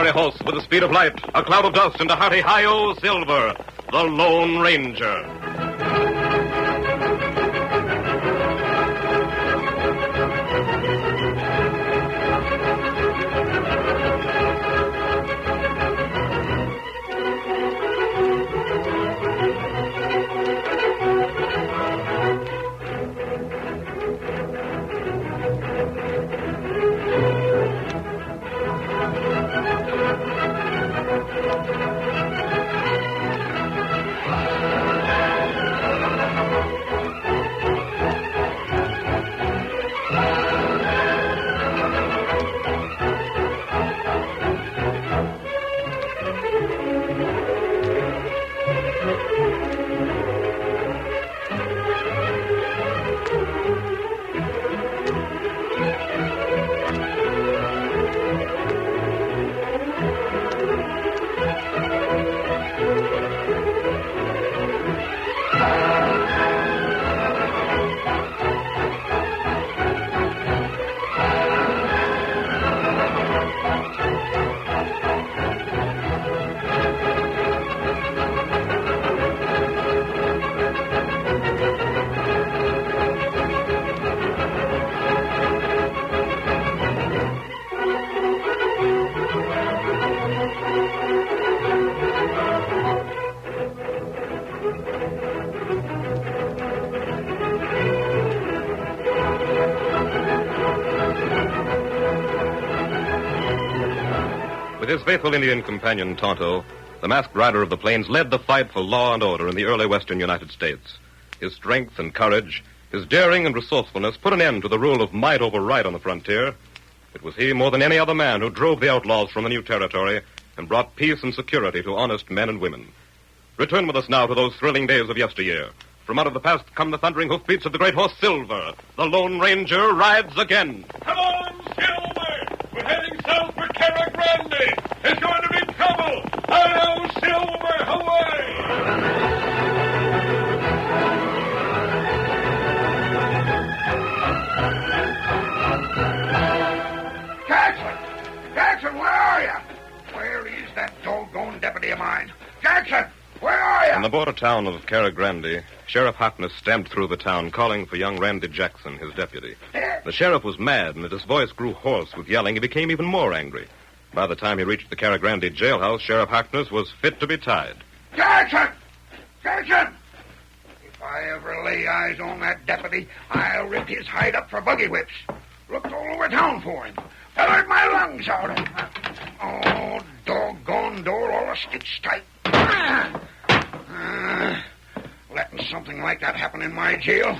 fiery horse with the speed of light, a cloud of dust, and a hearty hi-yo silver, the Lone Ranger. With his faithful Indian companion, Tonto, the masked rider of the plains led the fight for law and order in the early western United States. His strength and courage, his daring and resourcefulness put an end to the rule of might over right on the frontier. It was he, more than any other man, who drove the outlaws from the new territory and brought peace and security to honest men and women. Return with us now to those thrilling days of yesteryear. From out of the past come the thundering hoofbeats of the great horse Silver. The Lone Ranger rides again. Come on, Silver! We're heading south for Cara Grande. There's going to be trouble. Hello, Silver! Away! Jackson, where are you? Where is that doggone deputy of mine? Jackson, where are you? In the border town of Cara Grande, Sheriff Harkness stamped through the town calling for young Randy Jackson, his deputy. The sheriff was mad, and as his voice grew hoarse with yelling, he became even more angry. By the time he reached the Cara Grande jailhouse, Sheriff Harkness was fit to be tied. Jackson! Jackson! If I ever lay eyes on that deputy, I'll rip his hide up for buggy whips. Looked all over town for him. Feathered my lungs out. Oh, doggone door all stitched tight. Letting something like that happen in my jail,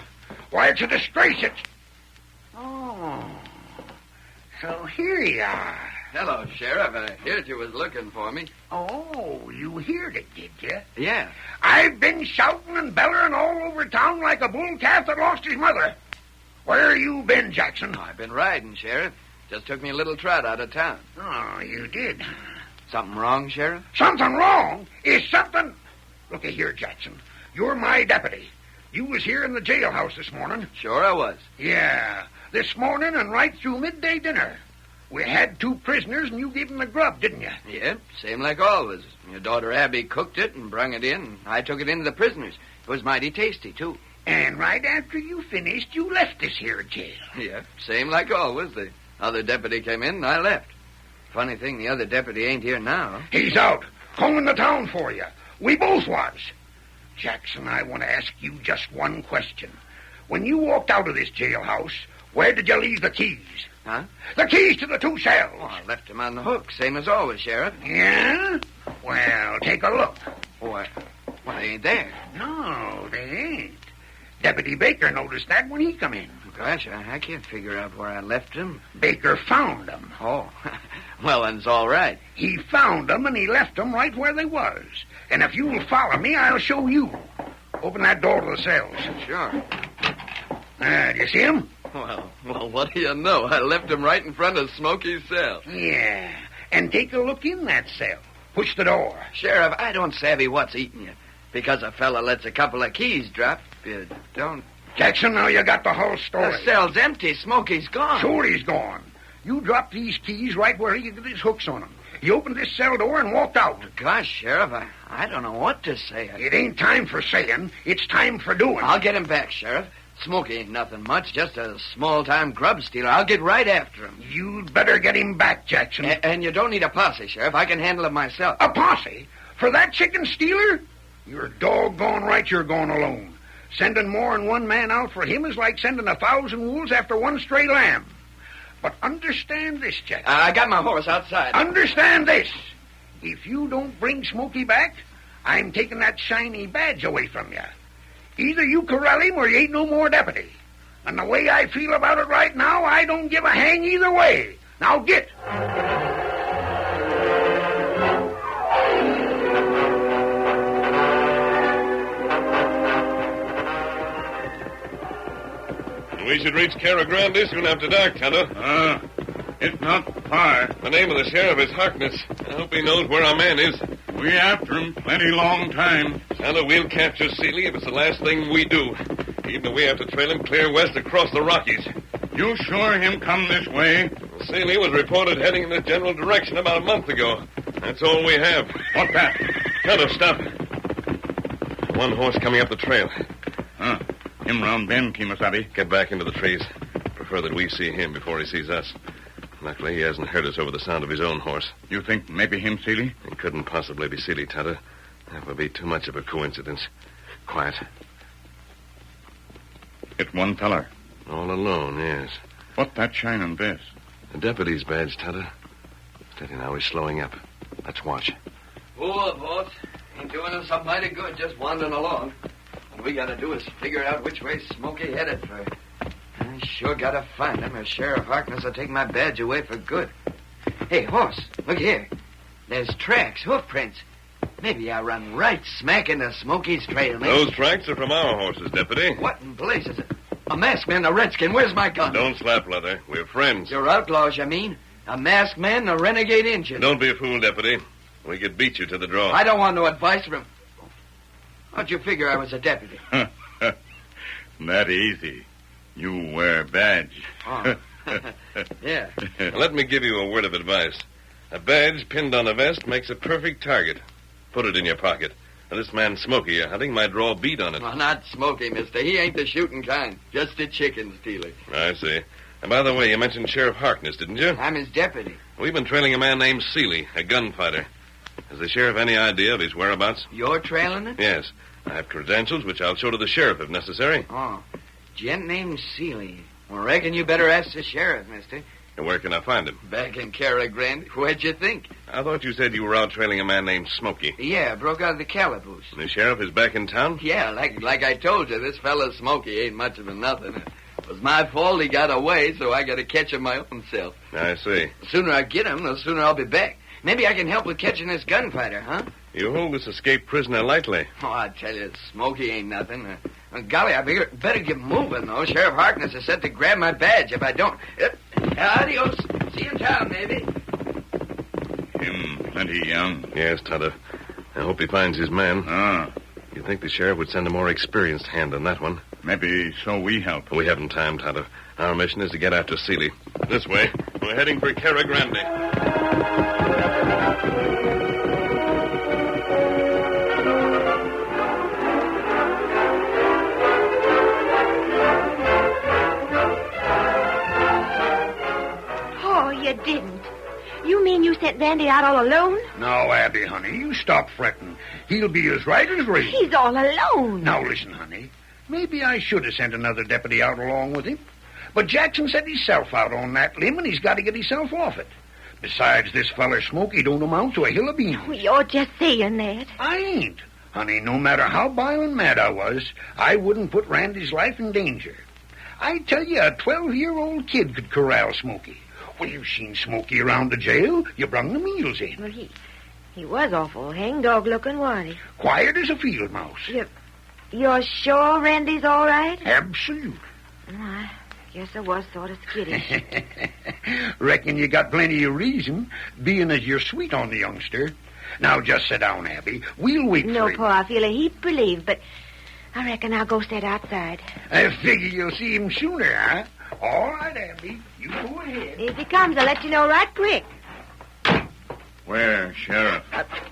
why, it's a disgrace. It's... Oh, so here you are. Hello, Sheriff. I heard you was looking for me. Oh, you heard it, did you? Yeah. I've been shouting and bellering all over town like a bull calf that lost his mother. Where you been, Jackson? I've been riding, Sheriff. Just took me a little trot out of town. Oh, you did? Something wrong, Sheriff? Something wrong? Is something... Look here, Jackson. You're my deputy. You was here in the jailhouse this morning. Sure I was. Yeah, this morning and right through midday dinner. We had 2 prisoners, and you gave them the grub, didn't you? Yep, same like always. Your daughter Abby cooked it and brung it in, and I took it into the prisoners. It was mighty tasty, too. And right after you finished, you left this here jail. Yep, same like always. The other deputy came in, and I left. Funny thing, the other deputy ain't here now. He's out, combing the town for you. We both was. Jackson, I want to ask you just one question. When you walked out of this jailhouse, where did you leave the keys? Huh? The keys to the 2 cells. Oh, I left them on the hook, same as always, Sheriff. Yeah? Well, take a look. Well, they ain't there. No, they ain't. Deputy Baker noticed that when he come in. Gosh, I can't figure out where I left them. Baker found them. Oh, well, then it's all right. He found them, and he left them right where they was. And if you'll follow me, I'll show you. Open that door to the cells. Sure. Do you see him? Well, what do you know? I left him right in front of Smokey's cell. Yeah, and take a look in that cell. Push the door. Sheriff, I don't savvy what's eating you. Because a fella lets a couple of keys drop, you don't... Jackson, now you got the whole story. The cell's empty. Smokey's gone. Sure he's gone. You dropped these keys right where he get his hooks on them. He opened this cell door and walked out. Gosh, Sheriff, I don't know what to say. It ain't time for saying. It's time for doing. I'll get him back, Sheriff. Smokey ain't nothing much, just a small-time grub stealer. I'll get right after him. You'd better get him back, Jackson. And you don't need a posse, Sheriff. I can handle it myself. A posse? For that chicken stealer? You're doggone right you're going alone. Sending more than one man out for him is like sending 1,000 wolves after one stray lamb. But understand this, Jackson. I got my horse outside. Understand this. If you don't bring Smokey back, I'm taking that shiny badge away from you. Either you corral him or you ain't no more deputy. And the way I feel about it right now, I don't give a hang either way. Now get. We should reach Cara Grande soon after dark, Tonto. It's not far. The name of the sheriff is Harkness. I hope he knows where our man is. We after him plenty long time. Tonto, we'll capture Seeley if it's the last thing we do. Even if we have to trail him clear west across the Rockies. You sure him come this way? Seeley was reported heading in this general direction about a month ago. That's all we have. What that? Tonto, stop. One horse coming up the trail. Him round bend, Kimasabi. Get back into the trees. Prefer that we see him before he sees us. Luckily, he hasn't heard us over the sound of his own horse. You think maybe him Seeley? It couldn't possibly be Seeley, Tonto. That would be too much of a coincidence. Quiet. It one feller. All alone, yes. What that shining vest? The deputy's badge, Tonto. Steady now, he's slowing up. Let's watch. Whoa, boss. Ain't doing us some mighty good just wandering along. All we gotta do is figure out which way Smokey headed for. I sure gotta find him, or Sheriff Harkness will take my badge away for good. Hey, horse, look here. There's tracks, hoof prints. Maybe I run right smack into Smokey's trail, man. Those tracks are from our horses, Deputy. What in blazes? A masked man, a redskin. Where's my gun? Don't slap, Leather. We're friends. You're outlaws, you mean? A masked man, a renegade Injun. Don't be a fool, Deputy. We could beat you to the draw. I don't want no advice from... How'd you figure I was a deputy? That easy. You wear badge. Oh. Yeah. Now, let me give you a word of advice. A badge pinned on a vest makes a perfect target. Put it in your pocket. Now, this man Smokey you're hunting might draw a bead on it. Well, not Smokey, mister. He ain't the shooting kind. Just a chicken stealer. I see. And by the way, you mentioned Sheriff Harkness, didn't you? I'm his deputy. We've been trailing a man named Seeley, a gunfighter. Has the sheriff any idea of his whereabouts? You're trailing it? Yes. I have credentials, which I'll show to the sheriff if necessary. Oh. Gent named Seeley. Well, reckon you better ask the sheriff, mister. And where can I find him? Back in Cara Grande. Where'd you think? I thought you said you were out trailing a man named Smokey. Yeah, broke out of the calaboose. And the sheriff is back in town? Yeah, like I told you, this fella Smokey ain't much of a nothing. It was my fault he got away, so I got to catch him my own self. I see. The sooner I get him, the sooner I'll be back. Maybe I can help with catching this gunfighter, huh? You hold this escaped prisoner lightly. Oh, I tell you, Smokey ain't nothing. Golly, I better get moving, though. Sheriff Harkness is set to grab my badge if I don't. Adios. See you in town, maybe. Him plenty young. Yes, Tonto. I hope he finds his man. You think the sheriff would send a more experienced hand than that one? Maybe so we help. We haven't time, Tonto. Our mission is to get after Seeley. This way. We're heading for Cara Grande. Oh, you didn't. You mean you sent Randy out all alone? No, Abby, honey, you stop fretting. He'll be as right as rain. He's all alone. Now, listen, honey. Maybe I should have sent another deputy out along with him. But Jackson set himself out on that limb, and he's got to get himself off it. Besides, this feller Smokey don't amount to a hill of beans. Oh, you're just saying that. I ain't. Honey, no matter how violent mad I was, I wouldn't put Randy's life in danger. I tell you, a 12-year-old kid could corral Smokey. Well, you've seen Smokey around the jail. You brung the meals in. Well, he was awful hangdog looking, wasn't he? Quiet as a field mouse. You're sure Randy's all right? Absolute. Well, I guess I was sort of skittish. Reckon you got plenty of reason, being as you're sweet on the youngster. Now, just sit down, Abby. We'll wait No, for him. Pa, I feel a heap relieved, but I reckon I'll go sit outside. I figure you'll see him sooner, huh? All right, Abby. You go ahead. If he comes, I'll let you know right quick. Where, Sheriff?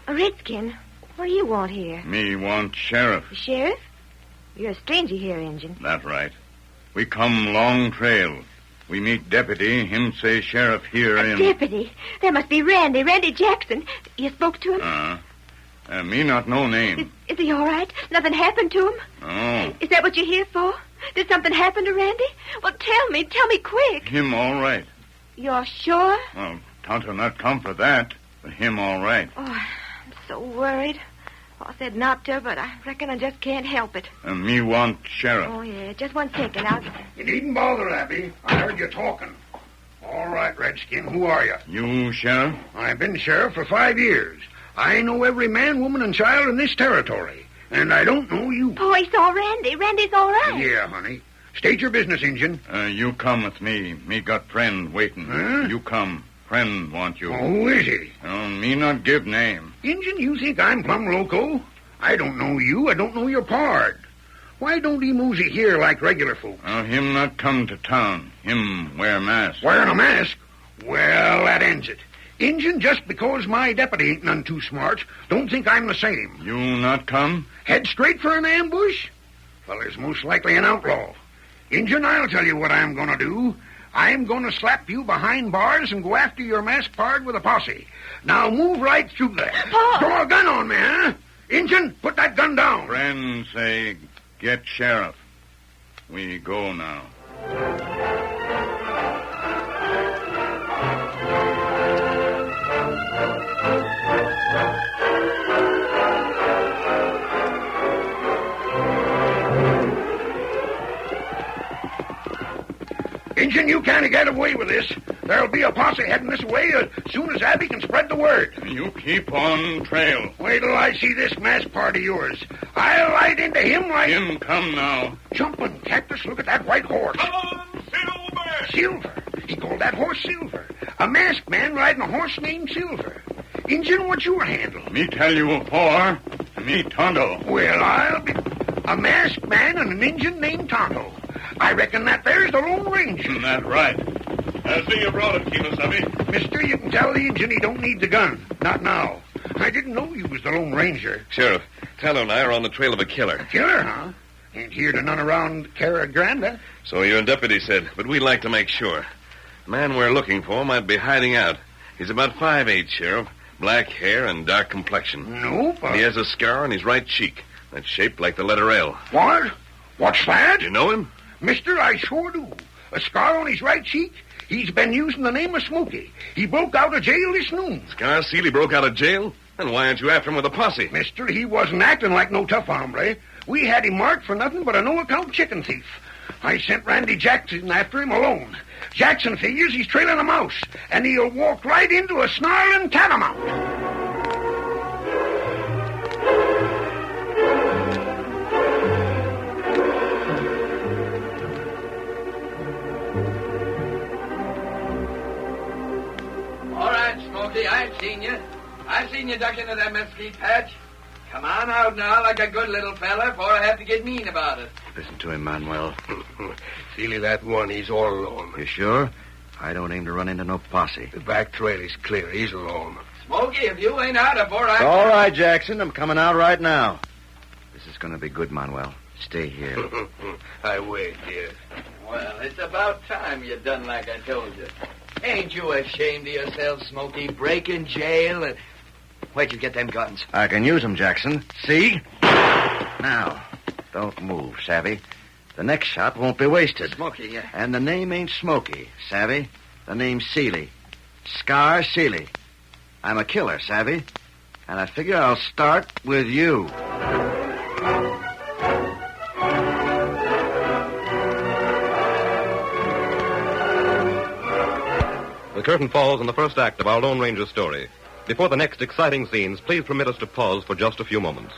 A redskin. What do you want here? Me want Sheriff. The sheriff? You're a stranger here, Injun. That right. We come long trail. We meet deputy. Him say sheriff here in... Deputy. That must be Randy. Randy Jackson. You spoke to him? Me not know name. Is he all right? Nothing happened to him? Oh. Is that what you're here for? Did something happen to Randy? Well, tell me quick. Him all right. You're sure? Well, Tonto not come for that. But him all right. Oh, I'm so worried. I said not to, but I reckon I just can't help it. And me want sheriff. Oh, yeah. Just 1 second. I'll... You needn't bother, Abby. I heard you talking. All right, Redskin, who are you? You sheriff? I've been sheriff for 5 years. I know every man, woman, and child in this territory. And I don't know you. Oh, he saw Randy. Randy's all right. Yeah, honey. State your business, Injun. You come with me. Me got friend waiting. Huh? You come. Friend want you. Oh, who is he? Me not give name. Injun, you think I'm plumb loco? I don't know you. I don't know your pard. Why don't he mosey here like regular folks? Him not come to town. Him wear mask. Wearing a mask? Well, that ends it. Injun, just because my deputy ain't none too smart, don't think I'm the same. You not come? Head straight for an ambush? Feller's most likely an outlaw. Injun, I'll tell you what I'm going to do. I'm going to slap you behind bars and go after your masked pard with a posse. Now move right through there. Pa! Throw a gun on me, huh? Injun, put that gun down. Friend say, get sheriff. We go now. Injun, you can't get away with this. There'll be a posse heading this way as soon as Abby can spread the word. You keep on trail. Wait till I see this masked part of yours. I'll light into him like... Him come now. Jumping cactus, look at that white horse. Come on, Silver! Silver. He called that horse Silver. A masked man riding a horse named Silver. Injun, what's your handle? Me tell you afore. Me Tonto. Well, I'll be... A masked man and an Injun named Tonto. I reckon that there's the Lone Ranger. That's right. I see you brought it, Kimosabe. Mister, you can tell the Injun he don't need the gun. Not now. I didn't know you was the Lone Ranger. Sheriff, Tonto and I are on the trail of a killer. Killer, huh? Ain't here to none around Cara Grande. So your deputy said, but we'd like to make sure. The man we're looking for might be hiding out. He's about 5'8", Sheriff. Black hair and dark complexion. Nope. He has a scar on his right cheek that's shaped like the letter L. What? What's that? Do you know him? Mister, I sure do. A scar on his right cheek? He's been using the name of Smokey. He broke out of jail this noon. Scar Seeley broke out of jail? Then why aren't you after him with a posse? Mister, he wasn't acting like no tough hombre. We had him marked for nothing but a no-account chicken thief. I sent Randy Jackson after him alone. Jackson figures he's trailing a mouse, and he'll walk right into a snarling catamount. I've seen you duck into that mesquite patch. Come on out now like a good little fella before I have to get mean about it. Listen to him, Manuel. Seeley, that one, he's all alone. You sure? I don't aim to run into no posse. The back trail is clear. He's alone. Smokey, if you ain't out before I... All right, Jackson. I'm coming out right now. This is going to be good, Manuel. Stay here. I wait, dear. Well, it's about time you done like I told you. Ain't you ashamed of yourself, Smokey? Breaking jail and... Where'd you get them guns? I can use them, Jackson. See? Now, don't move, savvy. The next shot won't be wasted. Smokey, yeah. And the name ain't Smokey, savvy. The name's Seeley. Scar Seeley. I'm a killer, savvy. And I figure I'll start with you. The curtain falls on the first act of our Lone Ranger story. Before the next exciting scenes, please permit us to pause for just a few moments.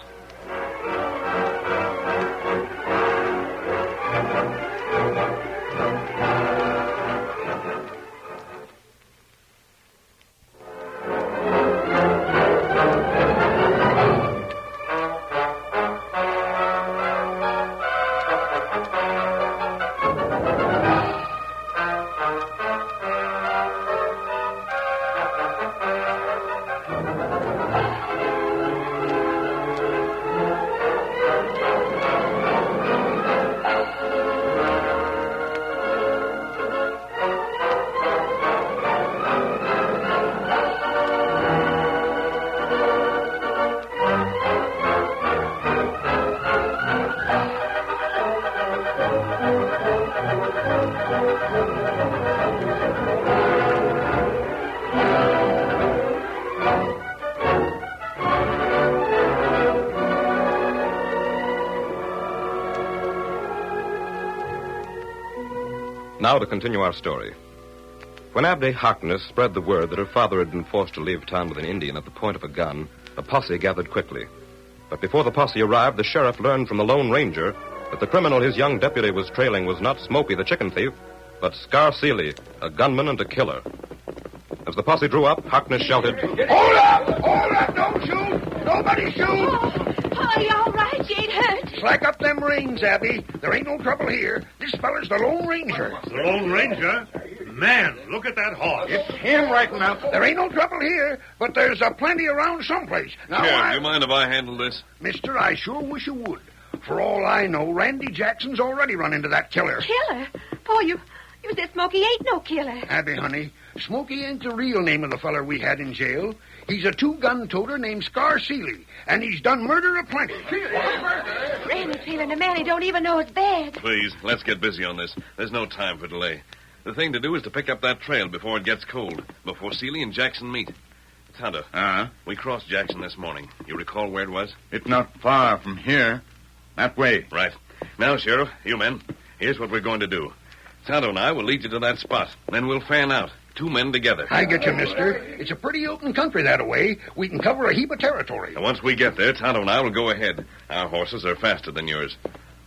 now to continue our story. When Abby Harkness spread the word that her father had been forced to leave town with an Indian at the point of a gun, a posse gathered quickly. But before the posse arrived, the sheriff learned from the Lone Ranger that the criminal his young deputy was trailing was not Smokey the chicken thief, but Scar Seeley, a gunman and a killer. As the posse drew up, Harkness shouted, Hold up! Hold up! Don't shoot! Nobody shoot! Oh, you all right? You ain't hurt? Slack up them reins, Abby. There ain't no trouble here. This fella's the Lone Ranger. The Lone Ranger? Man, look at that horse. It's him right now. There ain't no trouble here, but there's plenty around someplace. Now, Sheriff, do you mind if I handle this? Mister, I sure wish you would. For all I know, Randy Jackson's already run into that killer. Killer? Paul, you said Smokey ain't no killer. Abby, honey, Smokey ain't the real name of the feller we had in jail. He's a two-gun toter named Scar Seeley, and he's done murder aplenty. Randy's feeling a man he don't even know is bad. Please, let's get busy on this. There's no time for delay. The thing to do is to pick up that trail before it gets cold, before Seeley and Jackson meet. Tonto, we crossed Jackson this morning. You recall where it was? It's not far from here. That way. Right. Now, Sheriff, you men, here's what we're going to do. Tonto and I will lead you to that spot. Then we'll fan out. 2 men together. I get you, mister. It's a pretty open country that-a-way. We can cover a heap of territory. Now, once we get there, Tonto and I will go ahead. Our horses are faster than yours.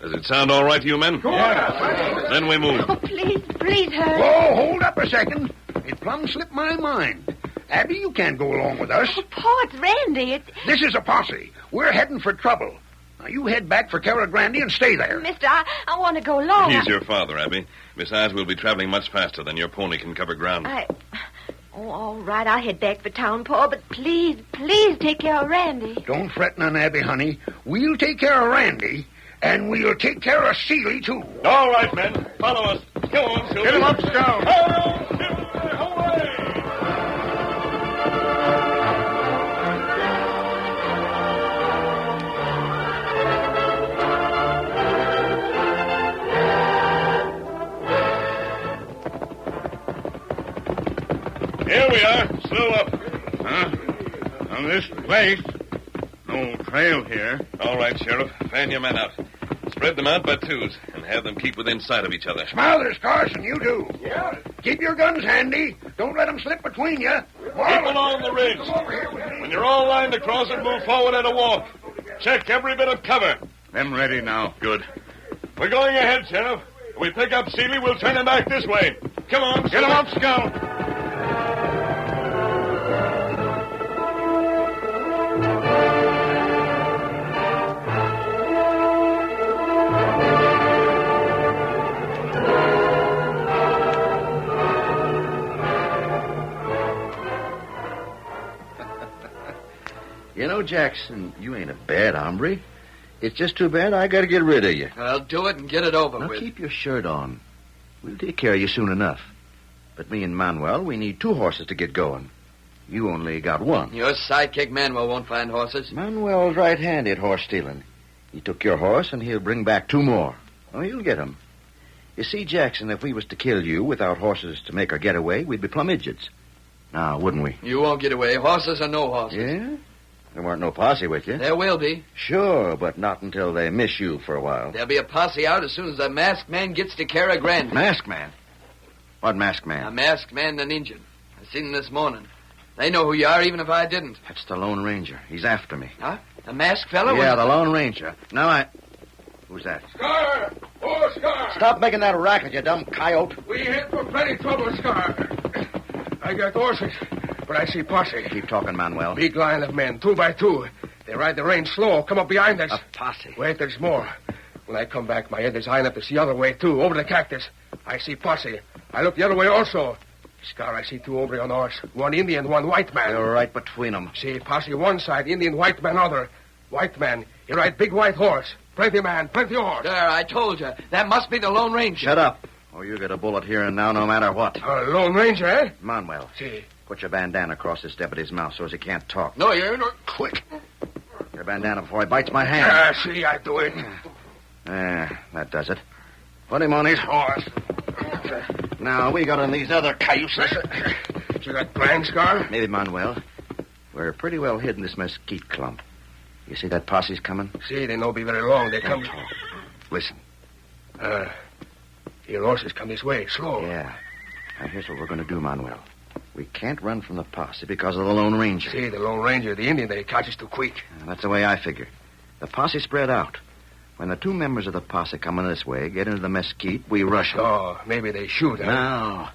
Does it sound all right to you men? Yeah. Then we move. Oh, please, hurry. Whoa, hold up a second. It plumb slipped my mind. Abby, you can't go along with us. Oh, Paul, it's Randy. This is a posse. We're heading for trouble. Now, you head back for Cara Grande and stay there. Mister, I want to go along. He's your father, Abby. Besides, we'll be traveling much faster than your pony can cover ground. Oh, all right, I'll head back for town, Paul, but please take care of Randy. Don't fret none, Abby, honey. We'll take care of Randy, and we'll take care of Seeley, too. All right, men. Follow us. Go on, Silver. Get him up, Scout. Here we are. Slow up. On this place. No trail here. All right, Sheriff. Fan your men out. Spread them out by twos and have them keep within sight of each other. Smothers, Carson, you do. Yeah. Keep your guns handy. Don't let them slip between you. Keep along the ridge. When you're all lined across it, move forward at a walk. Check every bit of cover. Them ready now. Good. We're going ahead, Sheriff. If we pick up Seeley, we'll turn him back this way. Come on, Get him up, Scout. You know, Jackson, you ain't a bad hombre. It's just too bad I got to get rid of you. I'll do it and get it over Now, with. keep your shirt on. We'll take care of you soon enough. But me and Manuel, we need 2 horses to get going. You only got 1. Your sidekick Manuel won't find horses. Manuel's right-handed at horse stealing. He took your horse, and he'll bring back 2 more. Oh, you'll get 'em. You see, Jackson, if we was to kill you without horses to make our getaway, we'd be plumb idiots. Now, wouldn't we? You won't get away. Horses or no horses. Yeah? There weren't no posse with you. There will be. Sure, but not until they miss you for a while. There'll be a posse out as soon as the masked man gets to Cara Grande. Masked man? What masked A man? masked man and an Injun. I seen him this morning. They know who you are, even if I didn't. That's the Lone Ranger. He's after me. Huh? The masked fellow? Yeah, the Lone Ranger. Now Who's that? Scar! Oh, Scar! Stop making that racket, you dumb coyote. We head for plenty trouble, Scar. I got horses, but I see posse. Keep talking, Manuel. Big line of men, 2 by 2. They ride the range slow, come up behind us. A posse. Wait, there's more. When I come back, my head is high enough to see other way, too, over the cactus. I see posse. I look the other way also. Scar, I see 2 hombres on horse. 1 Indian, 1 white man. You're right between them. See, posse one side, Indian, white man other. White man, he ride big white horse. Plenty man, plenty horse. There, I told you. That must be the Lone Ranger. Shut up, or you get a bullet here and now no matter what. Lone Ranger, eh? Manuel, See. put your bandana across this deputy's mouth so as he can't talk. No, you're not. Quick. Your bandana before he bites my hand. See, I do it. That does it. Put him on his horse. Now, we got on these other cayuses. You got plan, Scar? Maybe, Manuel. We're pretty well hid in this mesquite clump. You see that posse's coming? See, they no be very long. They come... Don't talk. Listen. Your horses come this way, slow. Yeah. Now, here's what we're going to do, Manuel. We can't run from the posse because of the Lone Ranger. See, the Lone Ranger, the Indian, they catch us too quick. That's the way I figure. The posse spread out. When the two members of the posse come in this way, get into the mesquite, we rush them. Oh, maybe they shoot, huh? No.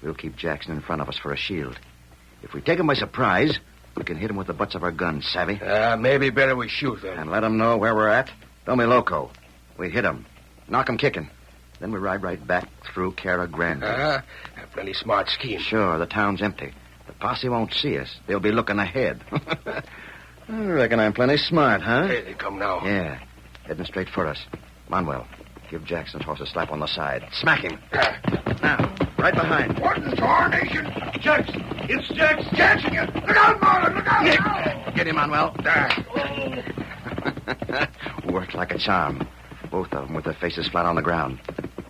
We'll keep Jackson in front of us for a shield. If we take him by surprise, we can hit him with the butts of our guns, savvy? Maybe better we shoot them. And let him know where we're at. Don't be loco. We hit him. Knock him kicking. Then we ride right back through Cara Grande. A plenty smart scheme. Sure, the town's empty. The posse won't see us. They'll be looking ahead. I reckon I'm plenty smart, huh? Here they come now. Yeah. Heading straight for us. Manuel, give Jackson's horse a slap on the side. Smack him. Now, right behind. What in tarnation? Jackson! It's Jackson! Jackson, you... Look out, Marlin! Look out! Get him, Manuel. Worked like a charm. Both of them with their faces flat on the ground.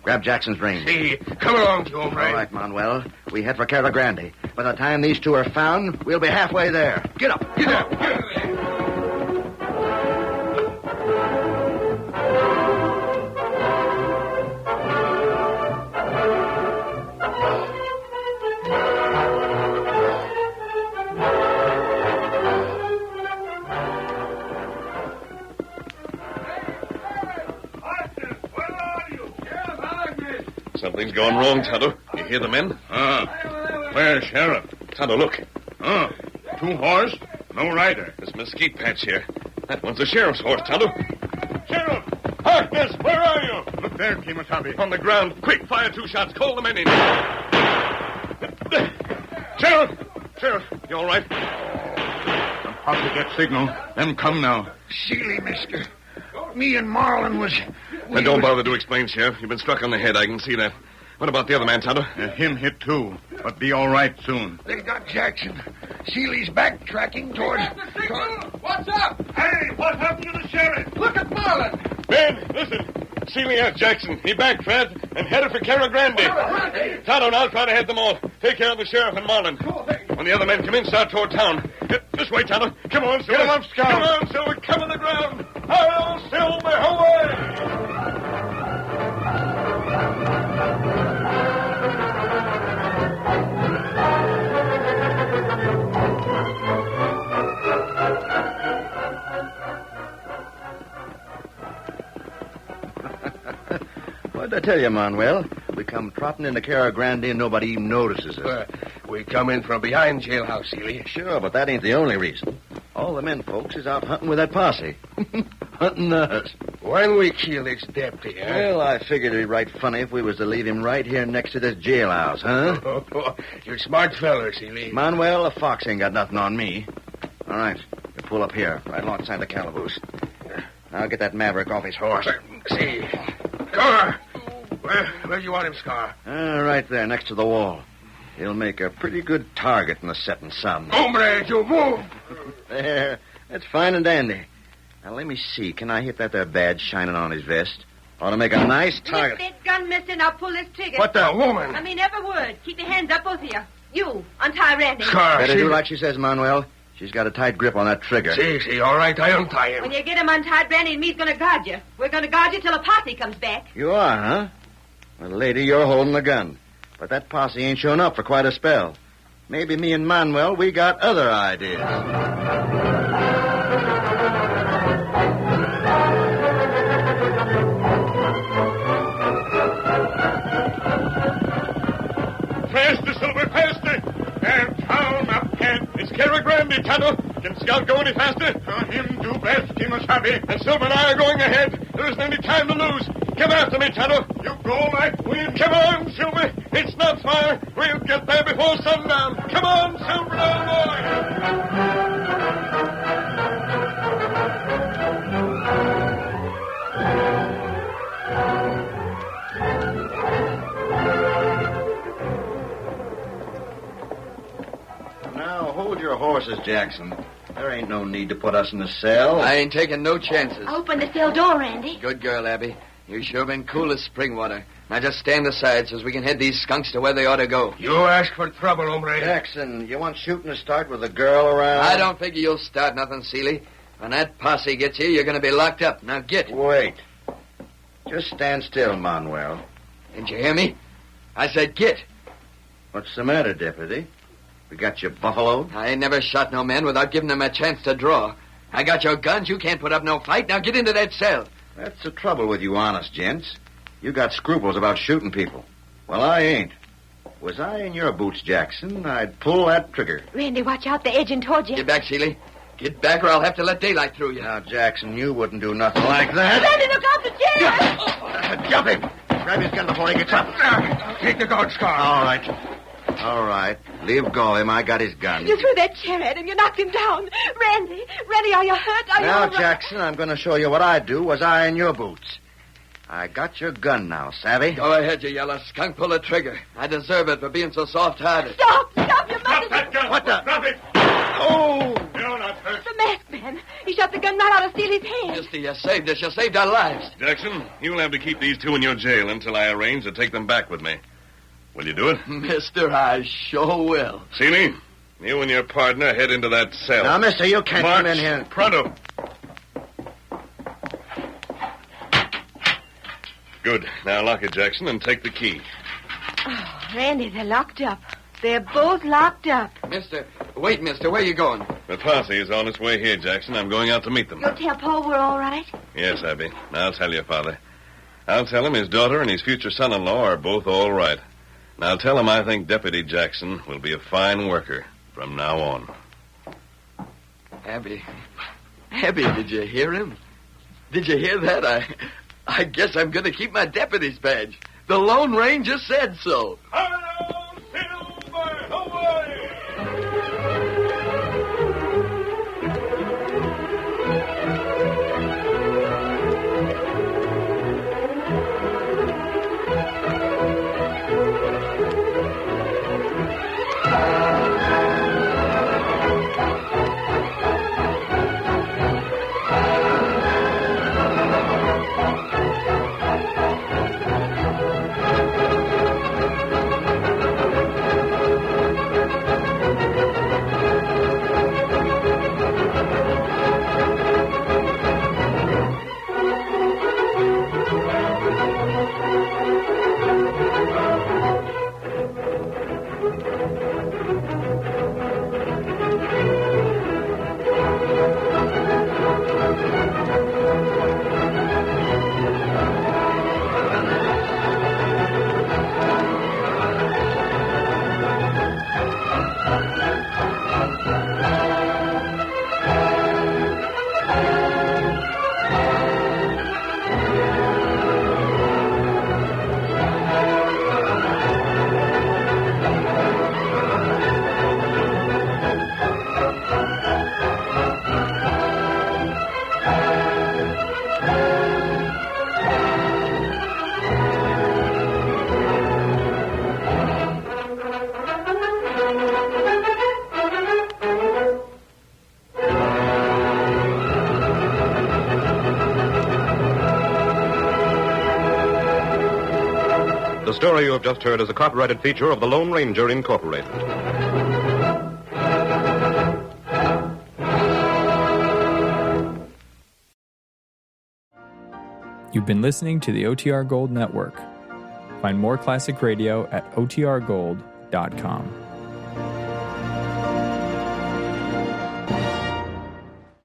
Grab Jackson's reins. See, come along, you hombre. All right, Manuel. We head for Cara Grande. By the time these two are found, we'll be halfway there. Get up. Get up. Get up. Something's gone wrong, Tonto. You hear the men? Where's Sheriff? Tonto, look. Two horse, no rider. This mesquite patch here. That one's the sheriff's horse, Tonto. Sheriff! Harkness, where are you? Look there, Kimasabi. On the ground. Quick, fire 2 shots. Call the men in. Sheriff! Sheriff, you all right? The posse get signal. Them come now. Seeley, mister. Me and Marlin was... Then don't bother to explain, Sheriff. You've been struck on the head. I can see that. What about the other man, Tonto? Him hit too, but be all right soon. They got Jackson. Seeley's backtracking towards... What's up? Hey, what happened to the sheriff? Look at Marlin. Ben, listen. Seeley has Jackson. He backtracked and headed for Cara Grande. Tonto and I'll try to head them off. Take care of the sheriff and Marlin. When the other men come in, start toward town. This way, Tonto. Come on, Silver. Get him up, Scout. Come on, Silver. Come on the ground. Hello, Silver. Away! What'd I tell you, Manuel? We come trotting into Cara Grande and nobody even notices us. We come in from behind jailhouse, Seeley. Sure, but that ain't the only reason. All the men folks is out hunting with that posse. Hunting us. When we kill this deputy, huh? Well, I figured it'd be right funny if we was to leave him right here next to this jailhouse, huh? You're a smart feller, Seeley. Manuel, a fox ain't got nothing on me. All right, you pull up here, right alongside the calaboose. Now get that maverick off his horse. See. Scar! Where do you want him, Scar? Right there, next to the wall. He'll make a pretty good target in the setting sun. Hombre, you move! There. That's fine and dandy. Now, let me see. Can I hit that there badge shining on his vest? Ought to make a nice target. Miss that gun, mister, and I'll pull this trigger. What the woman? I mean, every word. Keep your hands up, both of you. You, untie Randy. Scar, Better see? do like she says, Manuel. She's got a tight grip on that trigger. See, all right, I untie him. When you get him untied, Randy and me's going to guard you. We're going to guard you till a posse comes back. You are, huh? Well, lady, you're holding the gun. But that posse ain't shown up for quite a spell. Maybe me and Manuel, we got other ideas. Faster, Silver, faster! And town up, Kent. It's Cara Grande, Tonto. Can Scout go any faster? Him do best, Kimasabi. And Silver and I are going ahead. There isn't any time to lose. Come after me, Tonto. You go like wind. Come on, Silver. It's not far. We'll get there before sundown. Come on, Silver, old boy. Now, hold your horses, Jackson. There ain't no need to put us in the cell. I ain't taking no chances. Open the cell door, Randy. Good girl, Abby. You sure been cool as spring water. Now just stand aside so we can head these skunks to where they ought to go. You ask for trouble, hombre. Jackson, you want shooting to start with a girl around? I don't figure you'll start nothing, Seeley. When that posse gets here, you're going to be locked up. Now get. Wait. Just stand still, Manuel. Didn't you hear me? I said get. What's the matter, Deputy? We got you buffaloed? I ain't never shot no man without giving them a chance to draw. I got your guns. You can't put up no fight. Now get into that cell. That's the trouble with you honest gents. You got scruples about shooting people. Well, I ain't. Was I in your boots, Jackson, I'd pull that trigger. Randy, watch out. They're edging towards you. Get back, Seeley. Get back or I'll have to let daylight through you. Now, Jackson, you wouldn't do nothing like that. Randy, look out, the chair! Jump him! Grab his gun before he gets up. Take the guard, Scar. All right. All right. Leave go of him. I got his gun. You threw that chair at him. You knocked him down. Randy, are you hurt? Are you Now, all right? Jackson, I'm going to show you what I'd do was I in your boots. I got your gun now, savvy? Go ahead, you yellow skunk. Pull the trigger. I deserve it for being so soft-hearted. Stop! You Drop that mustn't... gun. What the- Drop it. Oh! You're not hurt. The masked man. He shot the gun right out of Steely's hand. Misty, you saved us. You saved our lives. Jackson, you'll have to keep these two in your jail until I arrange to take them back with me. Will you do it? Mister, I sure will. Seeley, you and your partner head into that cell. Now, mister, you can't March. come in here. Pronto. Good. Now lock it, Jackson, and take the key. Oh, Randy, they're locked up. They're both locked up. Mister, wait, mister. Where you going? The posse is on its way here, Jackson. I'm going out to meet them. You'll tell Paul we're all right? Yes, Abby. I'll tell your father. I'll tell him his daughter and his future son-in-law are both all right. And I'll tell him I think Deputy Jackson will be a fine worker from now on. Abby, did you hear him? Did you hear that? I guess I'm going to keep my deputy's badge. The Lone Ranger said so. Hello, Silver! Away! The story you have just heard is a copyrighted feature of the Lone Ranger Incorporated. You've been listening to the OTR Gold Network. Find more classic radio at otrgold.com.